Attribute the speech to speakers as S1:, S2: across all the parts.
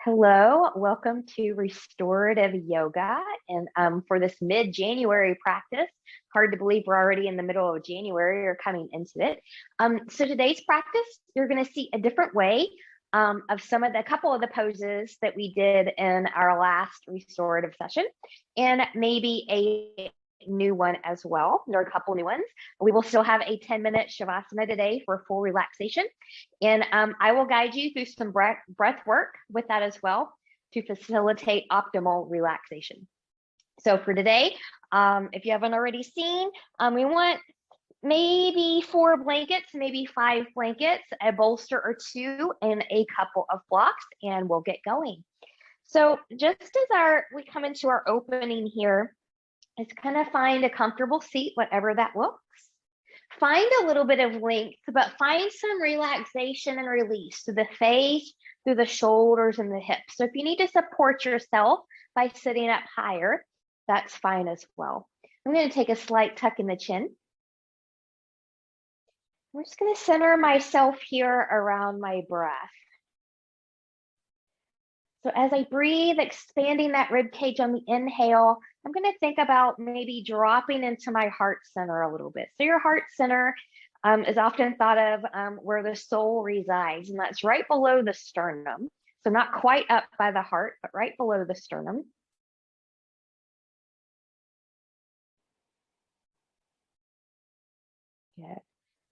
S1: Hello, welcome to Restorative Yoga. And for this mid-January practice, hard to believe we're already in the middle of January or coming into it. So today's practice, you're going to see a different way of a couple of the poses that we did in our last restorative session, and maybe a new one as well. There are a couple new ones. We will still have a 10-minute Shavasana today for full relaxation. And I will guide you through some breath work with that as well to facilitate optimal relaxation. So for today, if you haven't already seen, we want maybe 4 blankets, maybe 5 blankets, a bolster or 2, and a couple of blocks, and we'll get going. So just as we come into our opening here, it's kind of find a comfortable seat, whatever that looks. Find a little bit of length, but find some relaxation and release through the face, through the shoulders and the hips. So if you need to support yourself by sitting up higher, that's fine as well. I'm going to take a slight tuck in the chin. I'm just going to center myself here around my breath. So as I breathe, expanding that rib cage on the inhale, I'm going to think about maybe dropping into my heart center a little bit. So your heart center is often thought of where the soul resides, and that's right below the sternum. So not quite up by the heart, but right below the sternum. Good.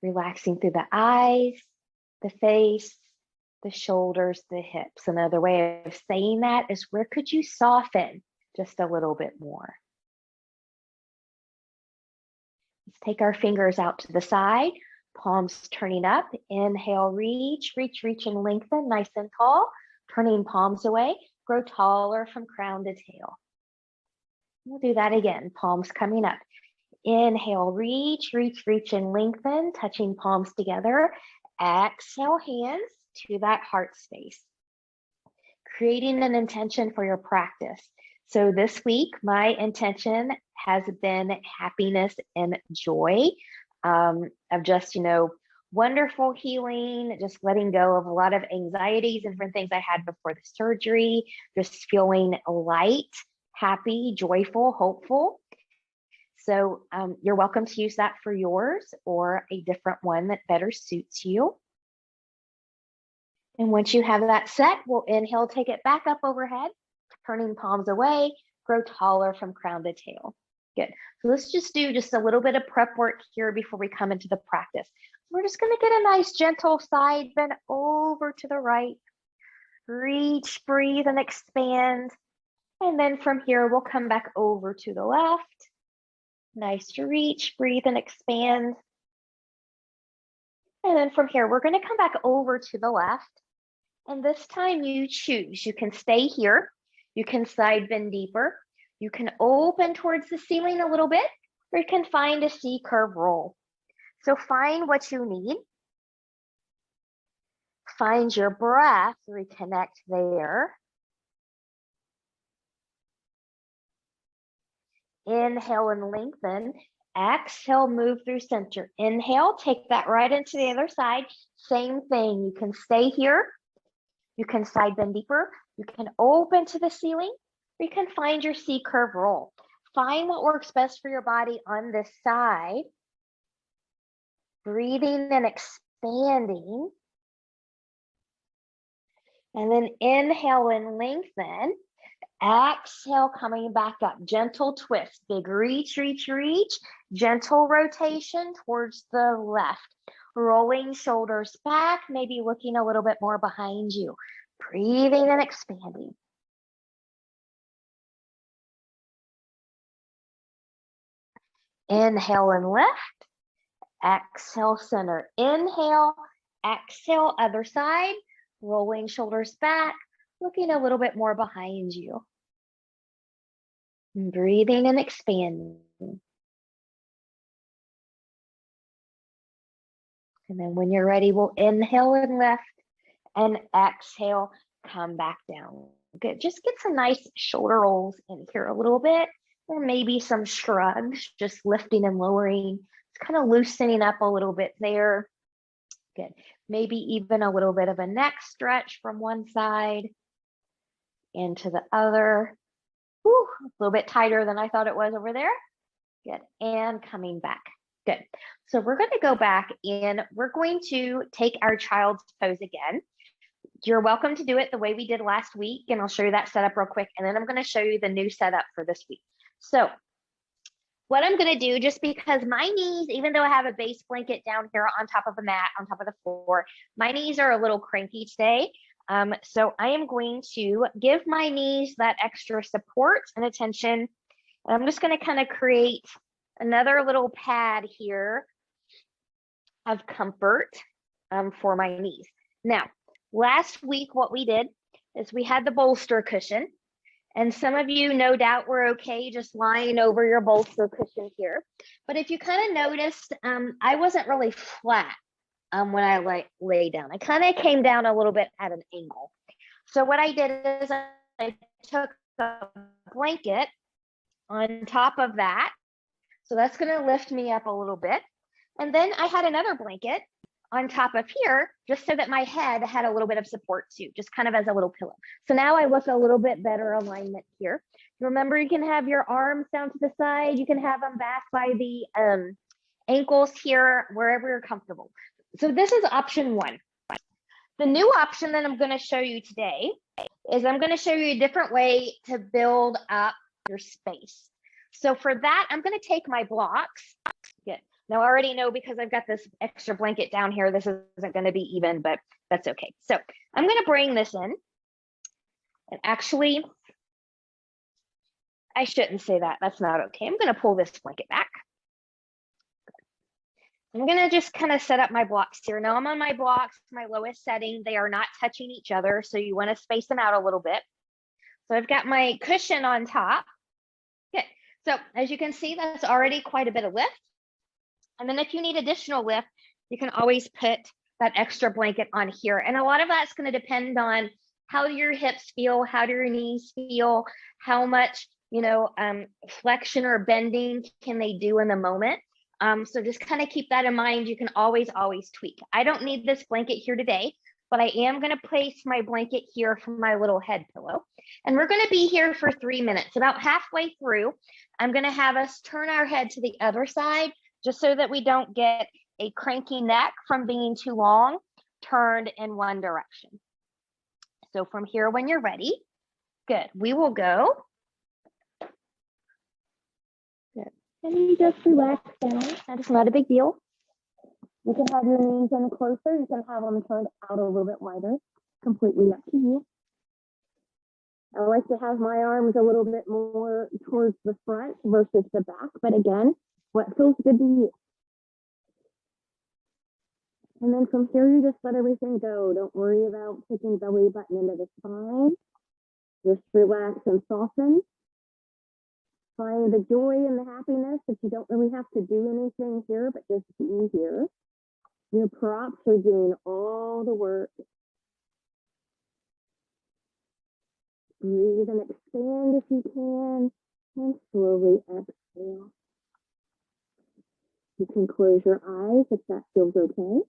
S1: Relaxing through the eyes, the face, the shoulders, the hips. Another way of saying that is, where could you soften just a little bit more? Let's take our fingers out to the side, palms turning up. Inhale, reach, reach, reach, and lengthen, nice and tall. Turning palms away, grow taller from crown to tail. We'll do that again, palms coming up. Inhale, reach, reach, reach, and lengthen, touching palms together. Exhale, hands to that heart space. Creating an intention for your practice. So this week, my intention has been happiness and joy of just, wonderful healing, just letting go of a lot of anxieties and different things I had before the surgery, just feeling light, happy, joyful, hopeful. So you're welcome to use that for yours or a different one that better suits you. And once you have that set, we'll inhale, take it back up overhead, turning palms away, grow taller from crown to tail. Good. So let's just do just a little bit of prep work here before we come into the practice. We're just going to get a nice gentle side bend over to the right. Reach, breathe, and expand. And then from here, we'll come back over to the left. Nice to reach, breathe, and expand. And then from here, we're going to come back over to the left. And this time you choose. You can stay here. You can side bend deeper. You can open towards the ceiling a little bit, or you can find a C curve roll. So find what you need. Find your breath, reconnect there. Inhale and lengthen. Exhale, move through center. Inhale, take that right into the other side. Same thing. You can stay here. You can side bend deeper. You can open to the ceiling, or you can find your C curve roll. Find what works best for your body on this side. Breathing and expanding. And then inhale and lengthen. Exhale, coming back up. Gentle twist. Big reach, reach, reach. Gentle rotation towards the left. Rolling shoulders back, maybe looking a little bit more behind you. Breathing and expanding. Inhale and lift. Exhale, center. Inhale, exhale, other side. Rolling shoulders back, looking a little bit more behind you. Breathing and expanding. And then when you're ready, we'll inhale and lift, and exhale, come back down. Good. Just get some nice shoulder rolls in here a little bit, or maybe some shrugs, just lifting and lowering. It's kind of loosening up a little bit there. Good. Maybe even a little bit of a neck stretch from one side. into the other. Whew, a little bit tighter than I thought it was over there. Good, and coming back. Good. So we're going to go back and we're going to take our child's pose again. You're welcome to do it the way we did last week, and I'll show you that setup real quick, and then I'm going to show you the new setup for this week. So what I'm going to do, just because my knees, even though I have a base blanket down here on top of a mat, on top of the floor, my knees are a little cranky today. So I am going to give my knees that extra support and attention. And I'm just going to kind of create another little pad here of comfort for my knees. Now, last week, what we did is we had the bolster cushion. And some of you, no doubt, were okay just lying over your bolster cushion here. But if you kind of noticed, I wasn't really flat when I lay down. I kind of came down a little bit at an angle. So what I did is I took a blanket on top of that. So that's going to lift me up a little bit. And then I had another blanket on top of here, just so that my head had a little bit of support too, just kind of as a little pillow. So now I look a little bit better alignment here. Remember, you can have your arms down to the side. You can have them back by the ankles here, wherever you're comfortable. So this is option one. The new option that I'm going to show you today is I'm going to show you a different way to build up your space. So for that, I'm going to take my blocks. Good. Now I already know, because I've got this extra blanket down here, this isn't going to be even, but that's okay. So I'm going to bring this in. And actually, I shouldn't say that. That's not okay. I'm going to pull this blanket back. I'm going to just kind of set up my blocks here. Now I'm on my blocks, my lowest setting. They are not touching each other, so you want to space them out a little bit. So I've got my cushion on top. Good. So as you can see, that's already quite a bit of lift. And then if you need additional lift, you can always put that extra blanket on here. And a lot of that's going to depend on how your hips feel, how do your knees feel, how much, flexion or bending can they do in the moment. So just kind of keep that in mind. You can always tweak. I don't need this blanket here today, but I am going to place my blanket here for my little head pillow. And we're going to be here for 3 minutes. About halfway through, I'm going to have us turn our head to the other side, just so that we don't get a cranky neck from being too long turned in one direction. So from here, when you're ready, good, we will go. Good. And you just relax down. That is not a big deal. You can have your knees in closer. You can have them turned out a little bit wider. Completely up to you. I like to have my arms a little bit more towards the front versus the back. But again, what feels good to you. And then from here, you just let everything go. Don't worry about pushing belly button into the spine. Just relax and soften. Find the joy and the happiness that you don't really have to do anything here, but just be here. Your props are doing all the work. Breathe and expand if you can, and slowly exhale. You can close your eyes if that feels okay.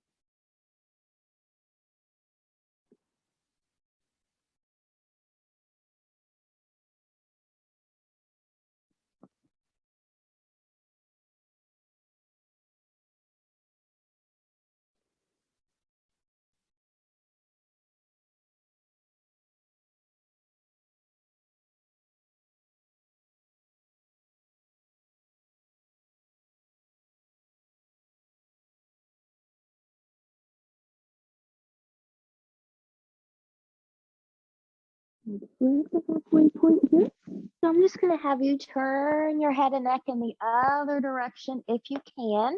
S1: We're at the halfway point here. So I'm just going to have you turn your head and neck in the other direction if you can.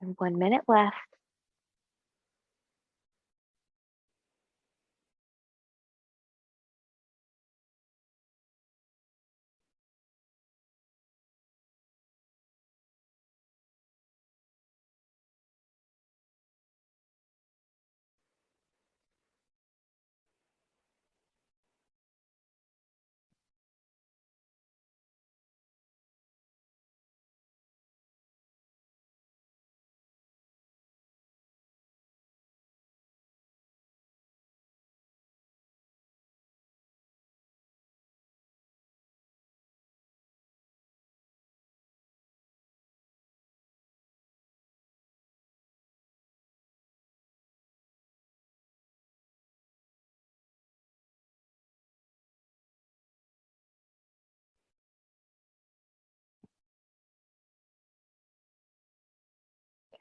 S1: And 1 minute left.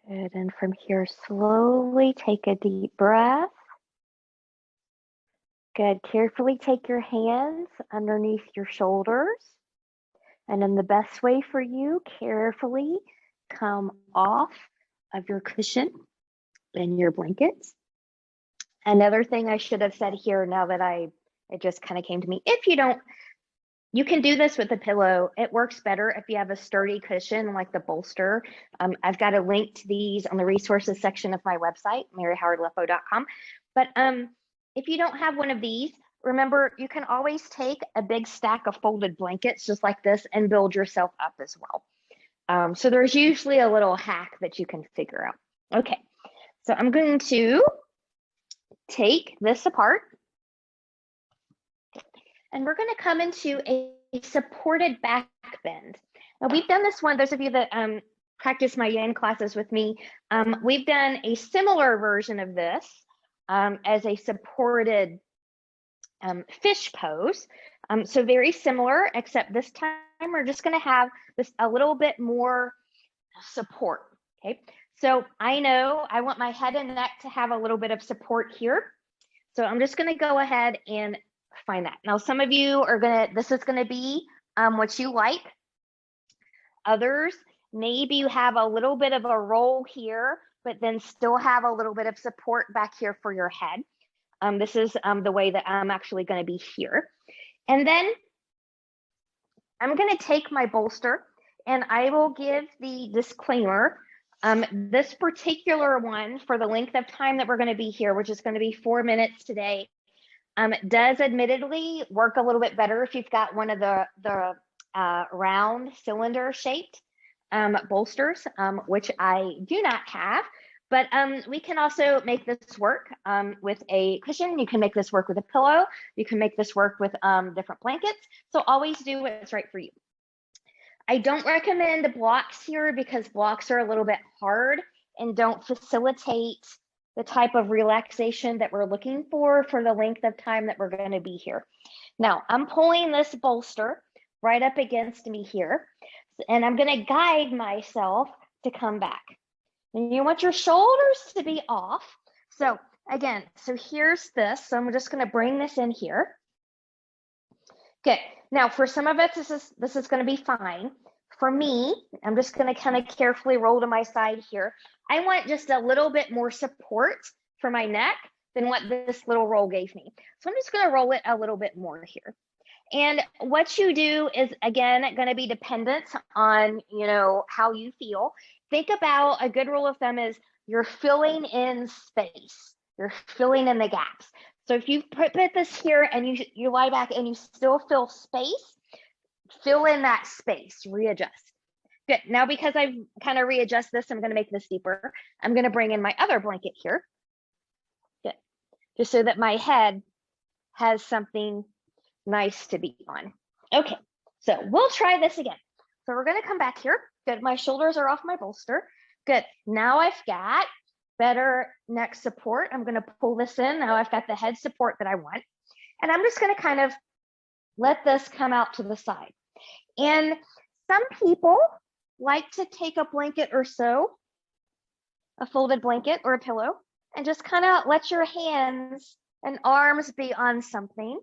S1: Good, and from here, slowly take a deep breath. Good, carefully take your hands underneath your shoulders. And in the best way for you, carefully come off of your cushion and your blankets. Another thing I should have said here now that it just kind of came to me, if you don't, you can do this with a pillow. It works better if you have a sturdy cushion like the bolster. I've got a link to these on the resources section of my website, maryhowardlefo.com. But if you don't have one of these, remember, you can always take a big stack of folded blankets just like this and build yourself up as well. So there's usually a little hack that you can figure out. Okay, so I'm going to take this apart. And we're going to come into a supported back bend. Now, we've done this one, those of you that practice my yin classes with me, we've done a similar version of this as a supported fish pose. So very similar, except this time we're just going to have this a little bit more support. Okay, so I know I want my head and neck to have a little bit of support here. So I'm just going to go ahead and find that. Now, some of you are this is going to be what you like. Others, maybe you have a little bit of a roll here, but then still have a little bit of support back here for your head. This is the way that I'm actually going to be here. And then I'm going to take my bolster and I will give the disclaimer. This particular one, for the length of time that we're going to be here, which is going to be 4 minutes today, does admittedly work a little bit better if you've got one of the round cylinder shaped bolsters, which I do not have. But we can also make this work with a cushion. You can make this work with a pillow. You can make this work with different blankets. So always do what's right for you. I don't recommend blocks here because blocks are a little bit hard and don't facilitate the type of relaxation that we're looking for the length of time that we're going to be here. Now, I'm pulling this bolster right up against me here, and I'm going to guide myself to come back. And you want your shoulders to be off. So again, so here's this. So I'm just going to bring this in here. Okay, now for some of it, this is going to be fine. For me, I'm just going to kind of carefully roll to my side here. I want just a little bit more support for my neck than what this little roll gave me. So I'm just going to roll it a little bit more here. And what you do is, again, going to be dependent on, how you feel. Think about a good rule of thumb is you're filling in space. You're filling in the gaps. So if you put this here and you lie back and you still feel space, fill in that space, readjust. Good. Now, because I've kind of readjust this, I'm going to make this deeper. I'm going to bring in my other blanket here. Good. Just so that my head has something nice to be on. Okay, so we'll try this again. So we're going to come back here. Good. My shoulders are off my bolster. Good. Now I've got better neck support. I'm going to pull this in. Now I've got the head support that I want. And I'm just going to kind of let this come out to the side. And some people like to take a blanket or so, a folded blanket or a pillow, and just kind of let your hands and arms be on something.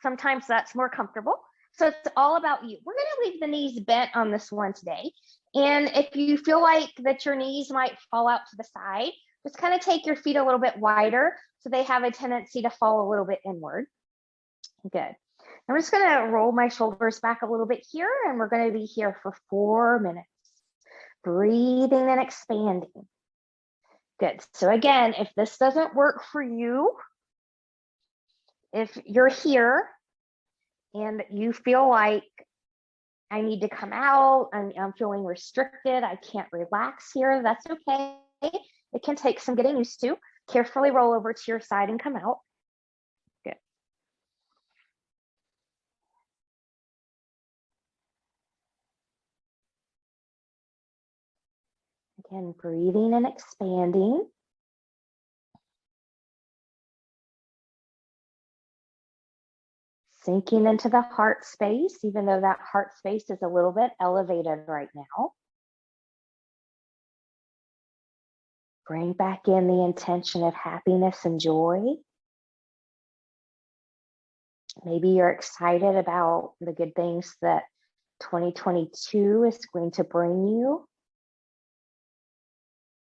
S1: Sometimes that's more comfortable. So it's all about you. We're going to leave the knees bent on this one today. And if you feel like that your knees might fall out to the side, just kind of take your feet a little bit wider so they have a tendency to fall a little bit inward. Good. I'm just going to roll my shoulders back a little bit here, and we're going to be here for 4 minutes. Breathing and expanding. Good. So again, if this doesn't work for you, if you're here and you feel like I need to come out, I'm feeling restricted, I can't relax here, that's okay. It can take some getting used to. Carefully roll over to your side and come out. Good. Again, breathing and expanding. Sinking into the heart space, even though that heart space is a little bit elevated right now. Bring back in the intention of happiness and joy. Maybe you're excited about the good things that 2022 is going to bring you.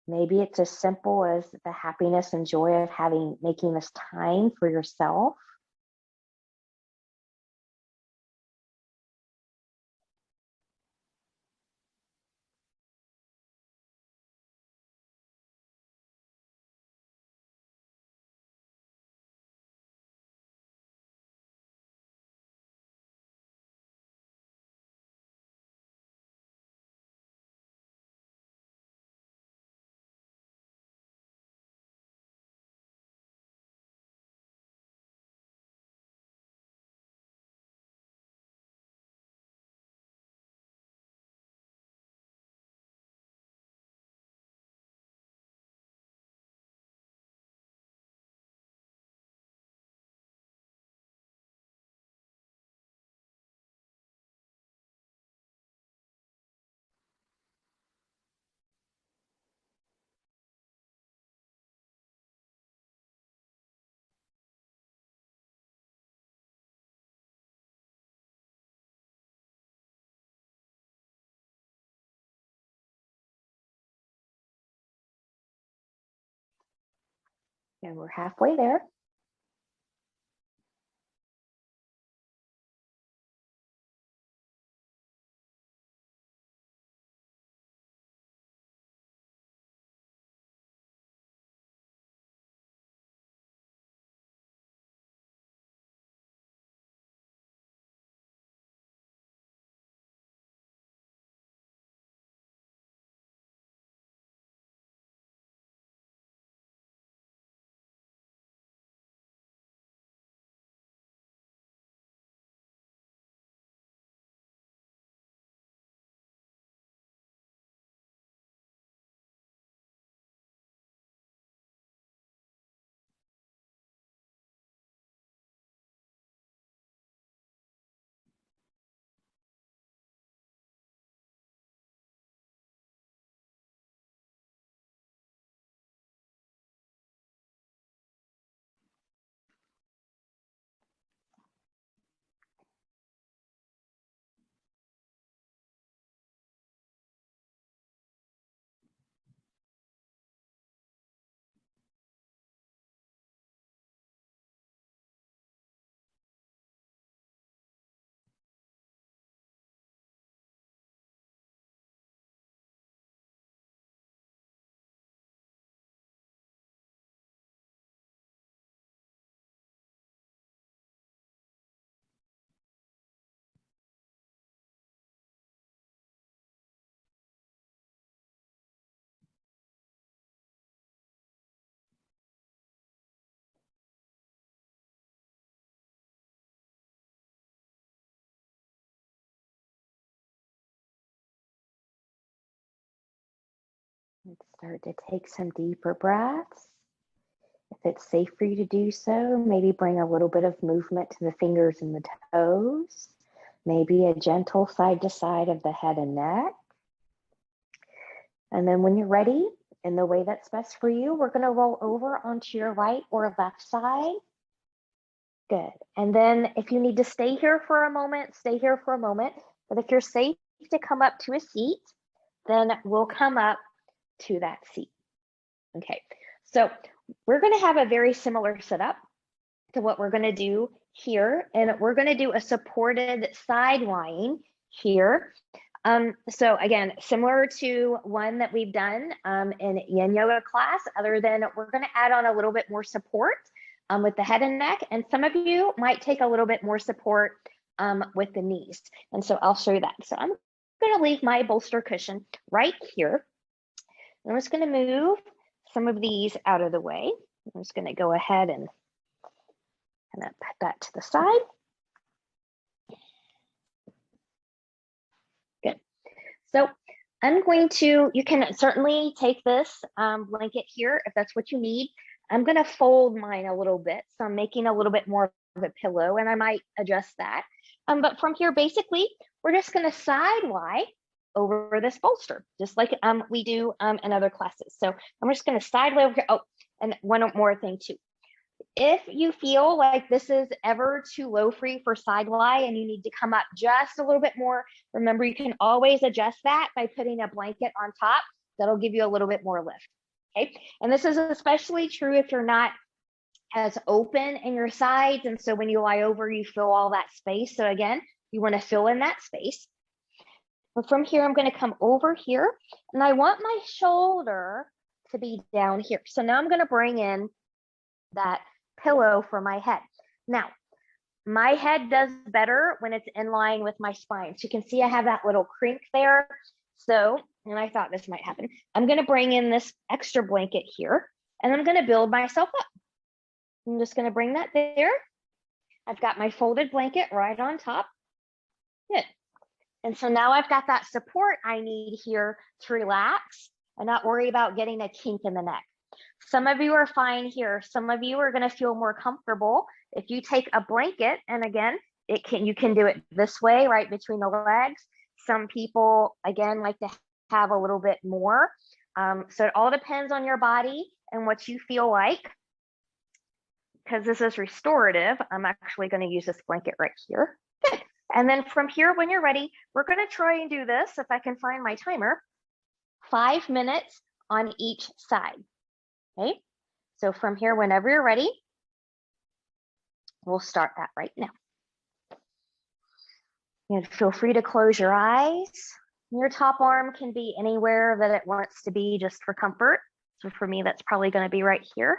S1: Maybe it's as simple as the happiness and joy of making this time for yourself. And we're halfway there. And start to take some deeper breaths. If it's safe for you to do so, maybe bring a little bit of movement to the fingers and the toes. Maybe a gentle side to side of the head and neck. And then when you're ready, in the way that's best for you, we're going to roll over onto your right or left side. Good. And then if you need to stay here for a moment, stay here for a moment. But if you're safe to come up to a seat, then we'll come up to that seat. Okay, so we're going to have a very similar setup to what we're going to do here, and we're going to do a supported side lying here. So again, similar to one that we've done in yin yoga class, other than we're going to add on a little bit more support with the head and neck, and some of you might take a little bit more support with the knees, and so I'll show you that. So I'm going to leave my bolster cushion right here. I'm just going to move some of these out of the way. I'm just going to go ahead and put that to the side. Good. So I'm going to, you can certainly take this blanket here if that's what you need. I'm going to fold mine a little bit. So I'm making a little bit more of a pillow, and I might adjust that. But from here, basically, we're just going to side lie over this bolster, just like we do in other classes. So I'm just going to side lay over here. Oh, and one more thing too. If you feel like this is ever too low for you for side lie and you need to come up just a little bit more, remember you can always adjust that by putting a blanket on top. That'll give you a little bit more lift. Okay. And this is especially true if you're not as open in your sides. And so when you lie over, you feel all that space. So again, you want to fill in that space. But from here, I'm going to come over here and I want my shoulder to be down here. So now I'm going to bring in that pillow for my head. Now, my head does better when it's in line with my spine. So you can see I have that little crink there. So, and I thought this might happen. I'm going to bring in this extra blanket here and I'm going to build myself up. I'm just going to bring that there. I've got my folded blanket right on top. Good. And so now I've got that support I need here to relax and not worry about getting a kink in the neck. Some of you are fine here. Some of you are going to feel more comfortable if you take a blanket. And again, you can do it this way, right between the legs. Some people, again, like to have a little bit more. So it all depends on your body and what you feel like. Because this is restorative, I'm actually going to use this blanket right here. Good. And then from here, when you're ready, we're going to try and do this, if I can find my timer, 5 minutes on each side. Okay, so from here, whenever you're ready, we'll start that right now. And feel free to close your eyes. Your top arm can be anywhere that it wants to be just for comfort. So for me, that's probably going to be right here.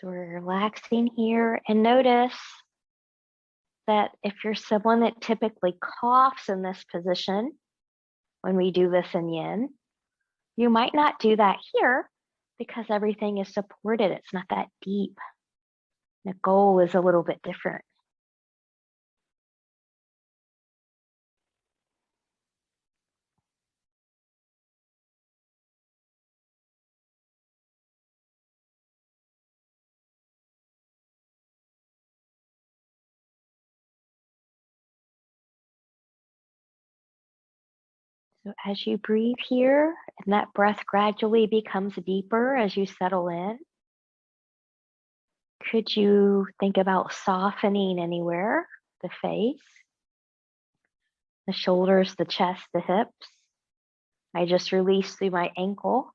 S1: So we're relaxing here, and notice that if you're someone that typically coughs in this position, when we do this in yin, you might not do that here because everything is supported. It's not that deep. The goal is a little bit different. So as you breathe here, and that breath gradually becomes deeper as you settle in, could you think about softening anywhere? The face, the shoulders, the chest, the hips. I just released through my ankle.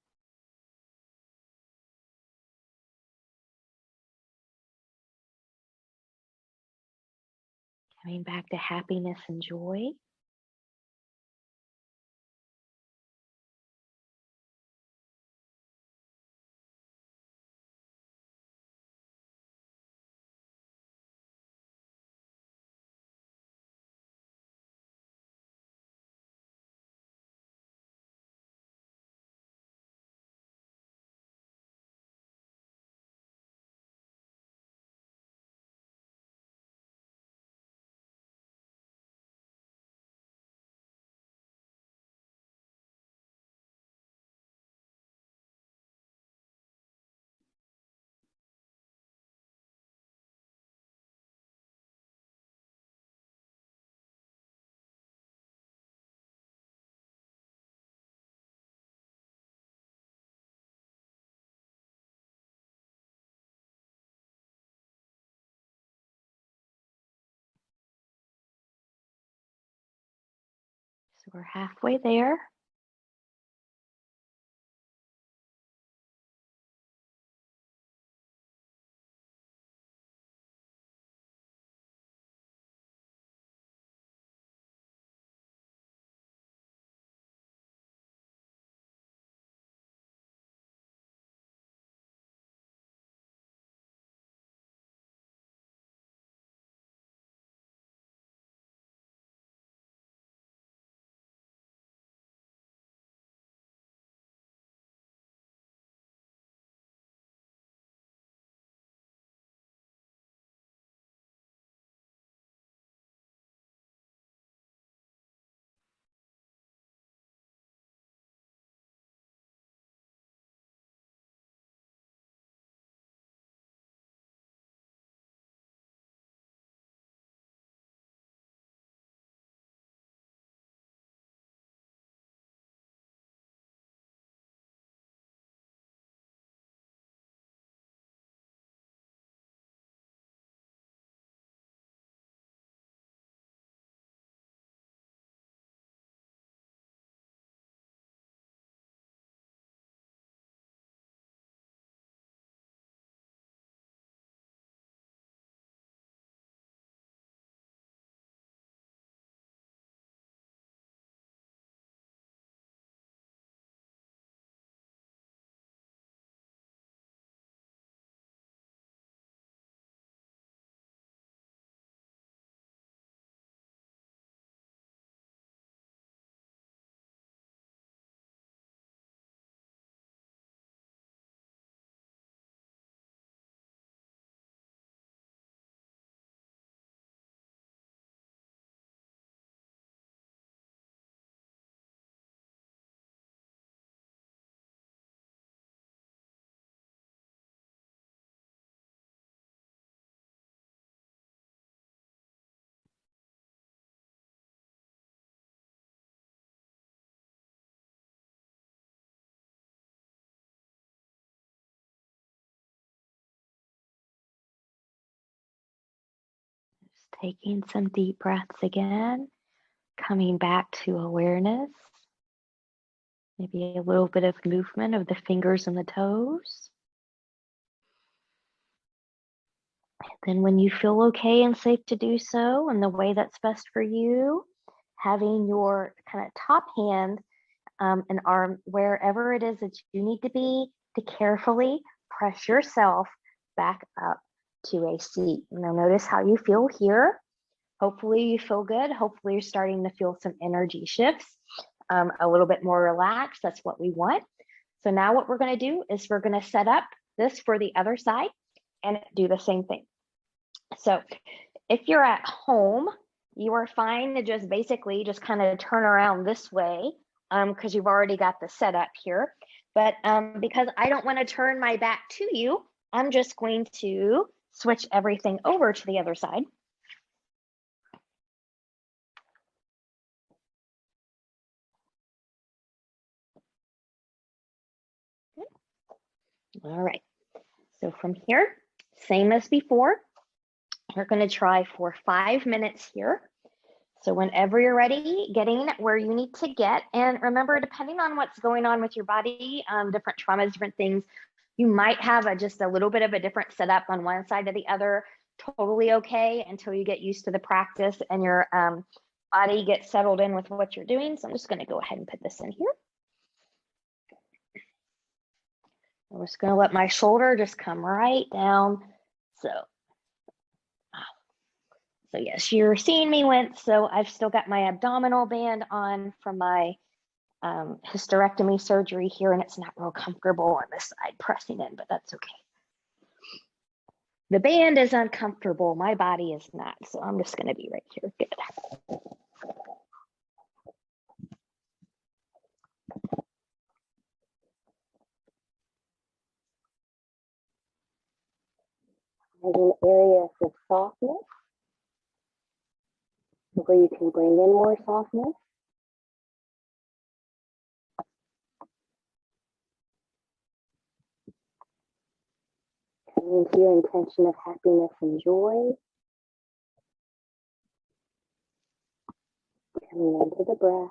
S1: Coming back to happiness and joy. So we're halfway there. Taking some deep breaths again, coming back to awareness. Maybe a little bit of movement of the fingers and the toes. Then when you feel okay and safe to do so in the way that's best for you, having your kind of top hand and arm wherever it is that you need to be to carefully press yourself back up to a seat. Now notice how you feel here. Hopefully you feel good. Hopefully you're starting to feel some energy shifts, a little bit more relaxed. That's what we want. So now what we're going to do is we're going to set up this for the other side and do the same thing. So if you're at home, you are fine to just basically just kind of turn around this way because you've already got the setup here. But because I don't want to turn my back to you, I'm just going to switch everything over to the other side. All right. So from here, same as before, you're going to try for 5 minutes here. So whenever you're ready, getting where you need to get. And remember, depending on what's going on with your body, different traumas, different things, you might have just a little bit of a different setup on one side or the other. Totally okay until you get used to the practice and your body gets settled in with what you're doing. So I'm just going to go ahead and put this in here. I'm just going to let my shoulder just come right down. So yes, you're seeing me wince. So I've still got my abdominal band on from my hysterectomy surgery here, and it's not real comfortable on this side pressing in, but that's okay. The band is uncomfortable. My body is not. So I'm just going to be right here. Good. There's an area of softness where you can bring in more softness. Coming into your intention of happiness and joy. Coming into the breath.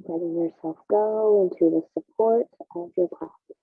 S1: Letting yourself go into the support of your practice.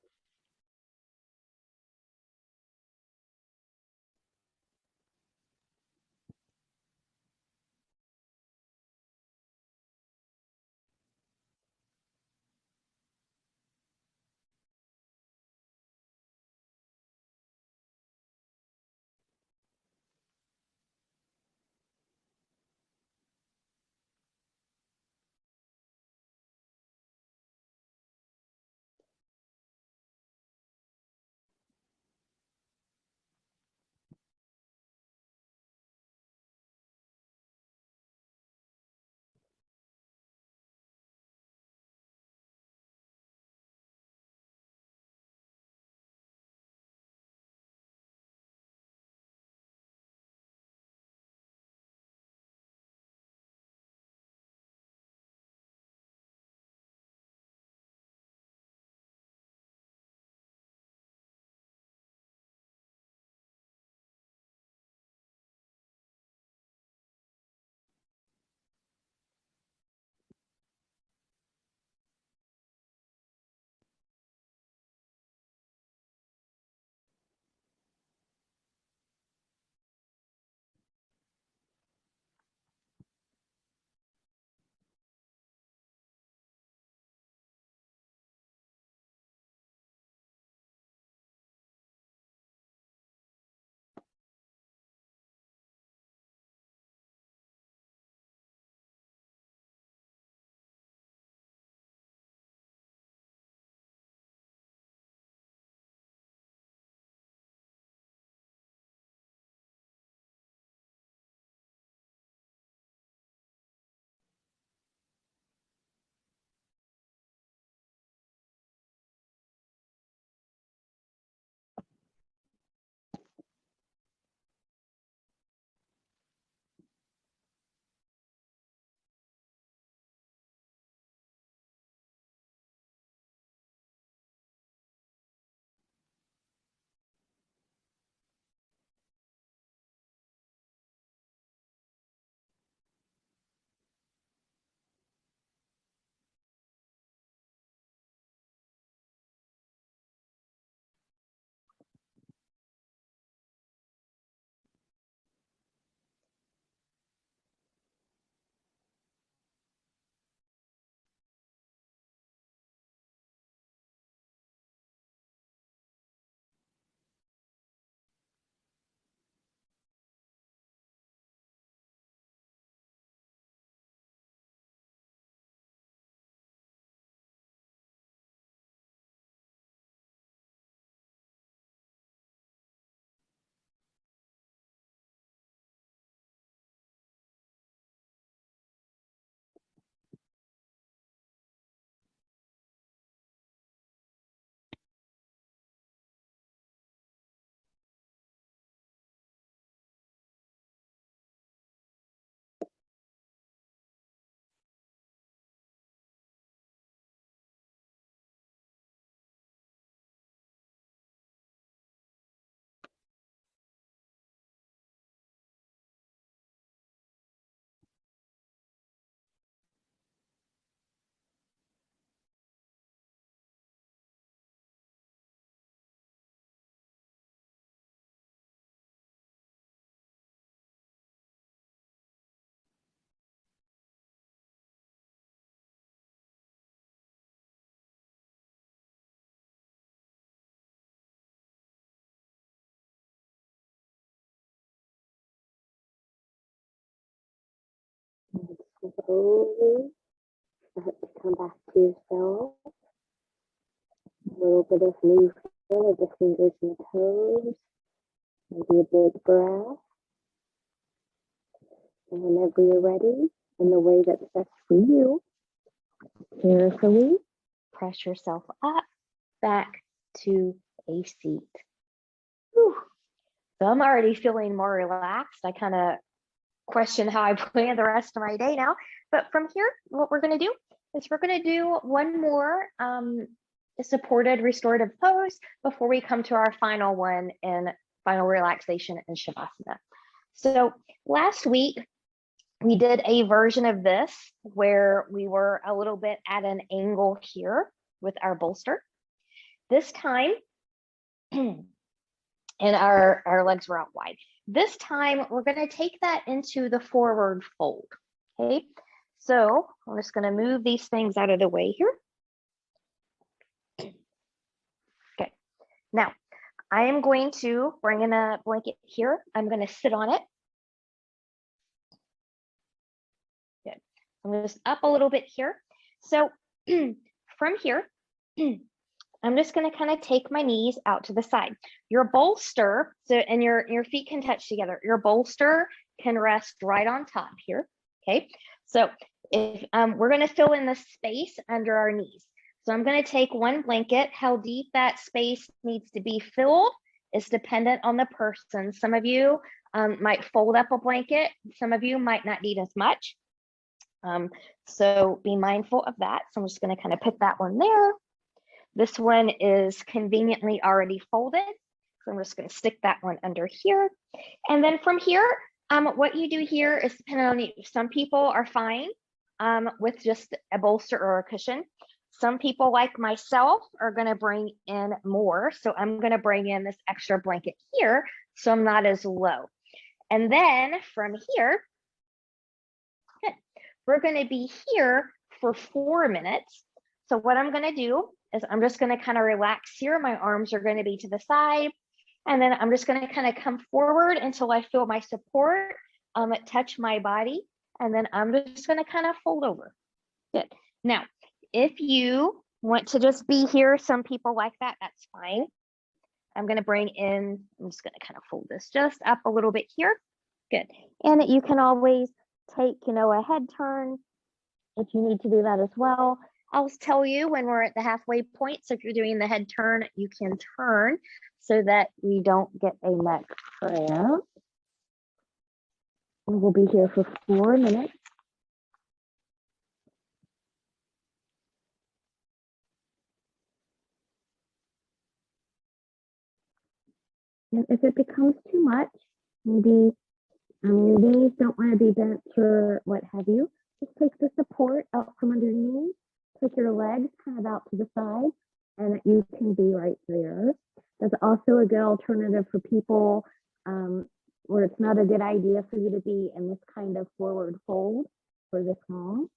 S2: slowly start to come back to yourself. A little bit of movement of the fingers and toes. Maybe a big breath. And whenever you're ready, in the way that's best for you, carefully press yourself up, back to a seat. Whew. So I'm already feeling more relaxed. I kind of question how I plan the rest of my day now. But from here, what we're going to do is we're going to do one more supported restorative pose before we come to our final one in final relaxation and Shavasana. So last week, we did a version of this where we were a little bit at an angle here with our bolster. This time, and our legs were out wide. This time, we're going to take that into the forward fold. Okay, so I'm just going to move these things out of the way here. Okay, now I am going to bring in a blanket here. I'm going to sit on it. Good. I'm just up a little bit here. So from here, I'm just going to kind of take my knees out to the side. Your bolster, so and your feet can touch together. Your bolster can rest right on top here. Okay, so if we're going to fill in the space under our knees. So I'm going to take one blanket. How deep that space needs to be filled is dependent on the person. Some of you might fold up a blanket. Some of you might not need as much. So be mindful of that. So I'm just going to kind of put that one there. This one is conveniently already folded. So I'm just going to stick that one under here. And then from here, what you do here is depending on you. Some people are fine with just a bolster or a cushion. Some people like myself are going to bring in more. So I'm going to bring in this extra blanket here so I'm not as low. And then from here, we're going to be here for 4 minutes. So what I'm going to do is I'm just going to kind of relax here. My arms are going to be to the side. And then I'm just going to kind of come forward until I feel my support touch my body. And then I'm just going to kind of fold over. Good. Now, if you want to just be here, some people like that, that's fine. I'm going to bring in, I'm just going to kind of fold this just up a little bit here. Good. And you can always take, a head turn if you need to do that as well. I'll tell you when we're at the halfway point. So if you're doing the head turn, you can turn so that you don't get a neck cramp. We will be here for 4 minutes. And if it becomes too much, maybe your knees don't want to be bent or what have you, just take the support out from under your knees, take your legs kind of out to the side, and you can be right there. That's also a good alternative for people where it's not a good idea for you to be in this kind of forward fold for this long.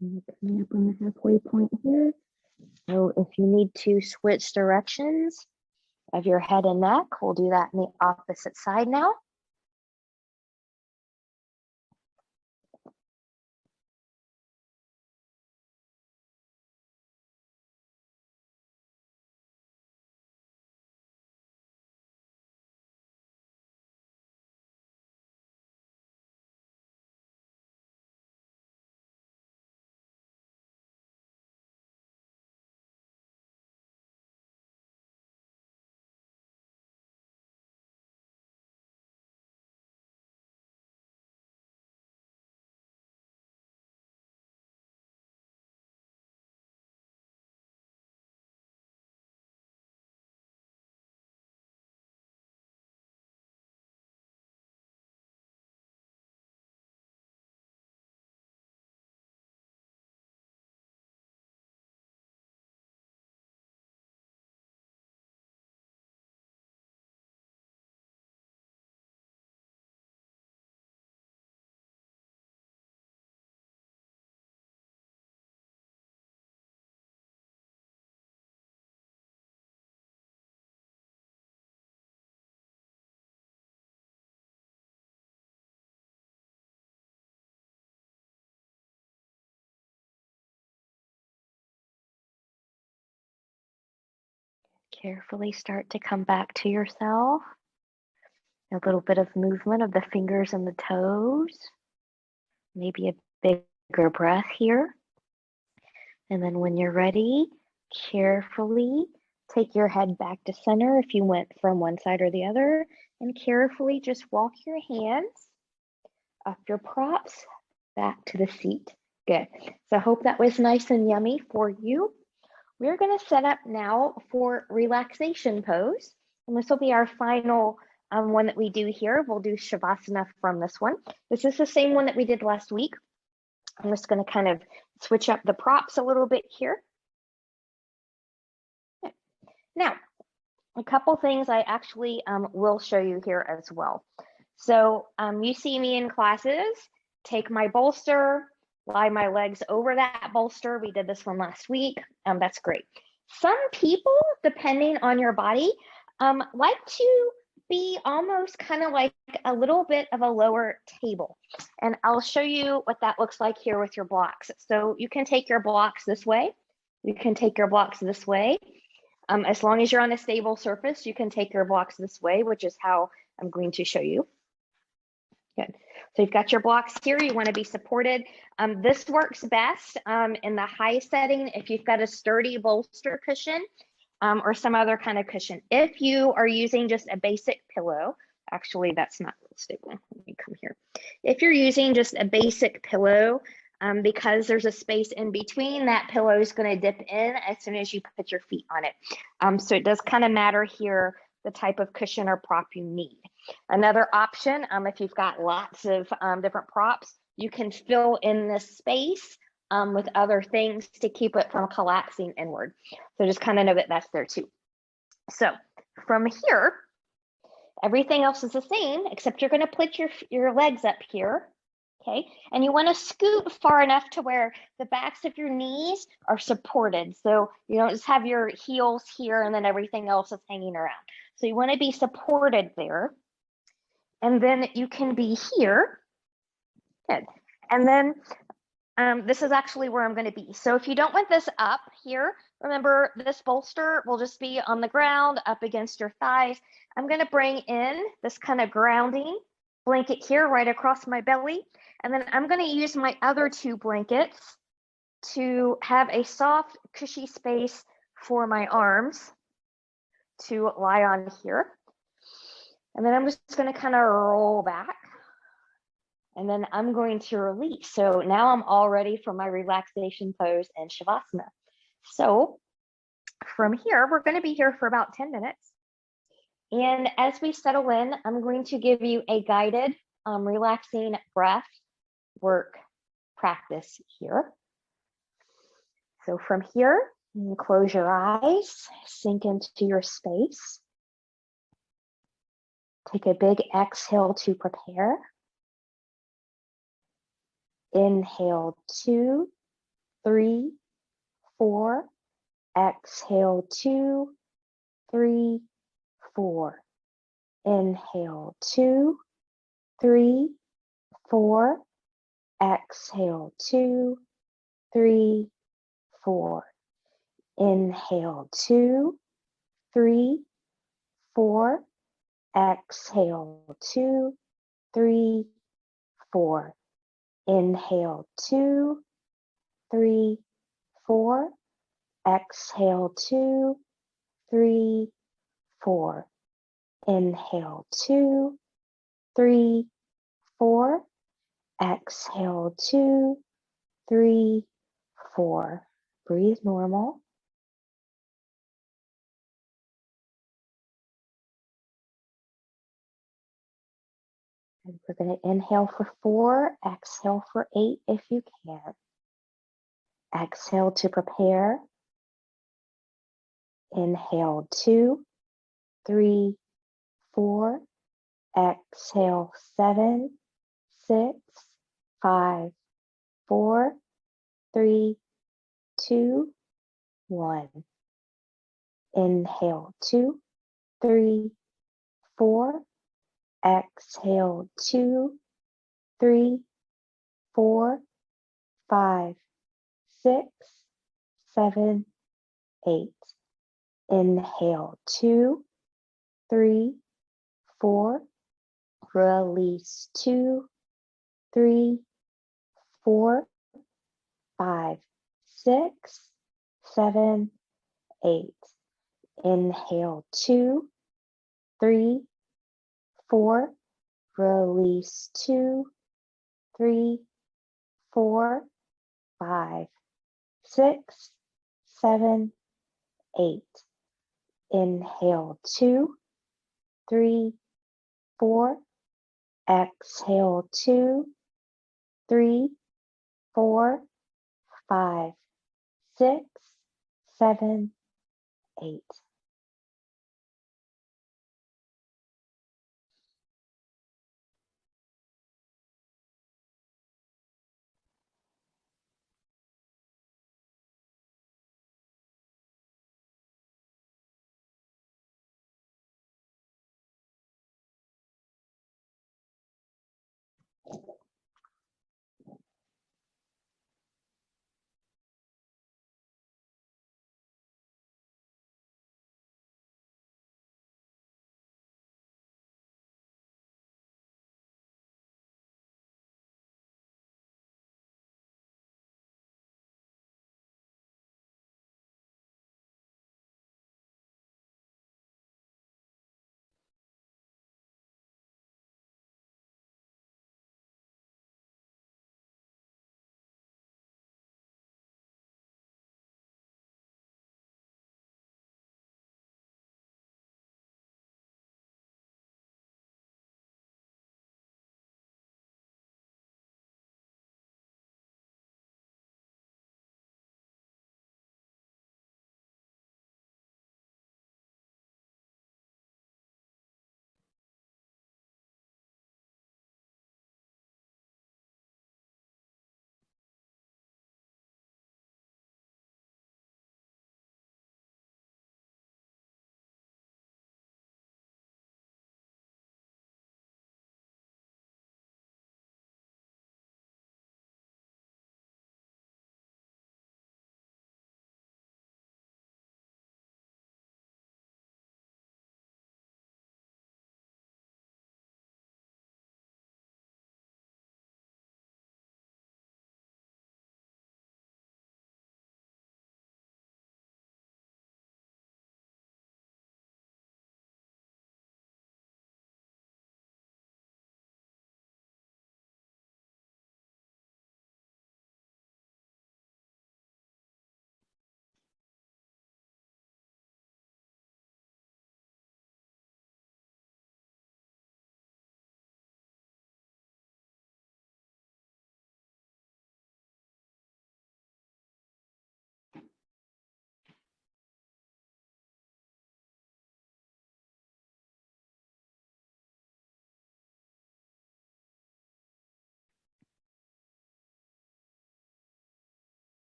S2: And we're coming up on the halfway point here. So if you need to switch directions of your head and neck, we'll do that in the opposite side now. Carefully start to come back to yourself. A little bit of movement of the fingers and the toes. Maybe a bigger breath here. And then when you're ready, carefully take your head back to center if you went from one side or the other, and carefully just walk your hands up your props back to the seat. Good. So I hope that was nice and yummy for you. We're going to set up now for relaxation pose. And this will be our final one that we do here. We'll do Shavasana from this one. This is the same one that we did last week. I'm just going to kind of switch up the props a little bit here. Okay. Now, a couple things I actually will show you here as well. So you see me in classes, take my bolster, lie my legs over that bolster. We did this one last week. That's great. Some people, depending on your body, like to be almost kind of like a little bit of a lower table. And I'll show you what that looks like here with your blocks. So you can take your blocks this way. You can take your blocks this way. As long as you're on a stable surface, you can take your blocks this way, which is how I'm going to show you. Good. So you've got your blocks here. You want to be supported. This works best in the high setting if you've got a sturdy bolster cushion or some other kind of cushion. If you are using just a basic pillow, actually that's not real stable. Let me come here. If you're using just a basic pillow, because there's a space in between, that pillow is going to dip in as soon as you put your feet on it. So it does kind of matter here the type of cushion or prop you need. Another option, if you've got lots of different props, you can fill in this space with other things to keep it from collapsing inward. So just kind of know that that's there too. So from here, everything else is the same, except you're going to put your legs up here. Okay, and you want to scoot far enough to where the backs of your knees are supported. So you don't just have your heels here and then everything else is hanging around. So you want to be supported there. And then you can be here. Good. And then this is actually where I'm going to be. So if you don't want this up here, remember this bolster will just be on the ground up against your thighs. I'm going to bring in this kind of grounding blanket here right across my belly. And then I'm going to use my other two blankets to have a soft, cushy space for my arms to lie on here. And then I'm just going to kind of roll back. And then I'm going to release. So now I'm all ready for my relaxation pose and Shavasana. So from here, we're going to be here for about 10 minutes. And as we settle in, I'm going to give you a guided relaxing breath work practice here. So from here, you close your eyes, sink into your space. Take a big exhale to prepare. Inhale 2, 3, 4. Exhale, 2, 3, 4. Inhale, 2, 3, 4. Exhale, 2, 3, 4. Inhale, 2, 3, 4. Exhale, 2, 3, 4. Inhale, 2, 3, 4. Exhale, 2, 3, 4. Inhale, 2, 3, 4. Exhale, 2, 3, 4. Breathe normal. And we're going to inhale for 4, exhale for 8 if you can. Exhale to prepare. Inhale 2, 3, 4. Exhale 7, 6, 5, 4, 3, 2, 1. Inhale 2, 3, 4. Exhale 2, 3, 4, 5, 6, 7, 8. Inhale 2, 3, 4. Release 2, 3, 4, 5, 6, 7, 8. Inhale 2, 3, 4. Release 2, 3, 4, 5, 6, 7, 8. Inhale 2, 3, 4. Exhale 2, 3, 4, 5, 6, 7, 8.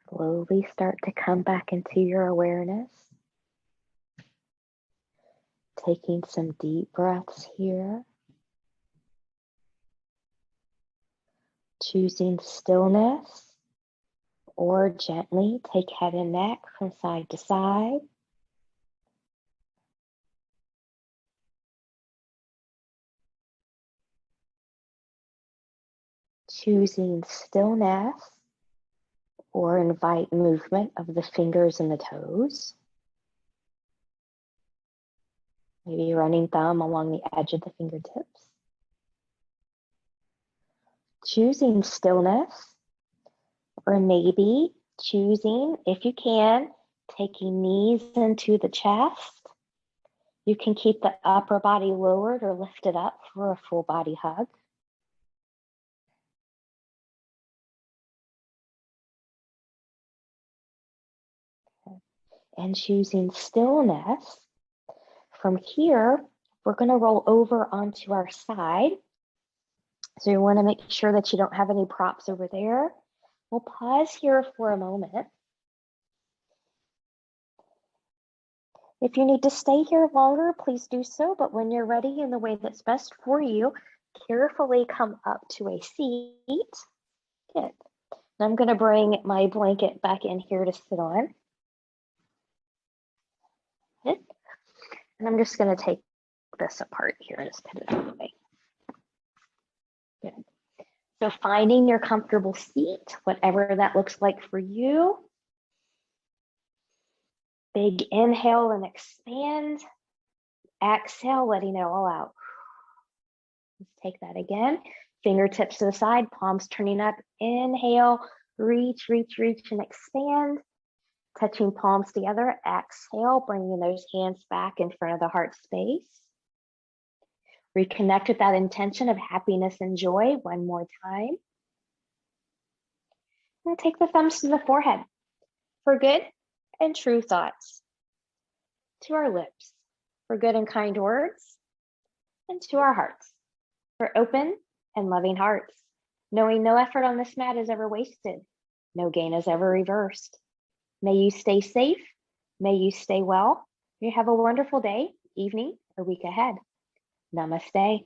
S1: Slowly start to come back into your awareness. Taking some deep breaths here. Choosing stillness or gently take head and neck from side to side. Choosing stillness or invite movement of the fingers and the toes. Maybe running thumb along the edge of the fingertips. Choosing stillness, or maybe choosing, if you can, taking knees into the chest. You can keep the upper body lowered or lifted up for a full body hug. And choosing stillness. From here, we're going to roll over onto our side. So you want to make sure that you don't have any props over there. We'll pause here for a moment. If you need to stay here longer, please do so. But when you're ready in the way that's best for you, carefully come up to a seat. Good. I'm going to bring my blanket back in here to sit on. Good. And I'm just going to take this apart here and just put it away. Good. So finding your comfortable seat, whatever that looks like for you. Big inhale and expand. Exhale, letting it all out. Let's take that again. Fingertips to the side, palms turning up. Inhale, reach, reach, reach, and expand. Touching palms together. Exhale, bringing those hands back in front of the heart space. Reconnect with that intention of happiness and joy one more time. And take the thumbs to the forehead for good and true thoughts. To our lips for good and kind words. And to our hearts for open and loving hearts. Knowing no effort on this mat is ever wasted. No gain is ever reversed. May you stay safe. May you stay well. You have a wonderful day, evening, or week ahead. Namaste.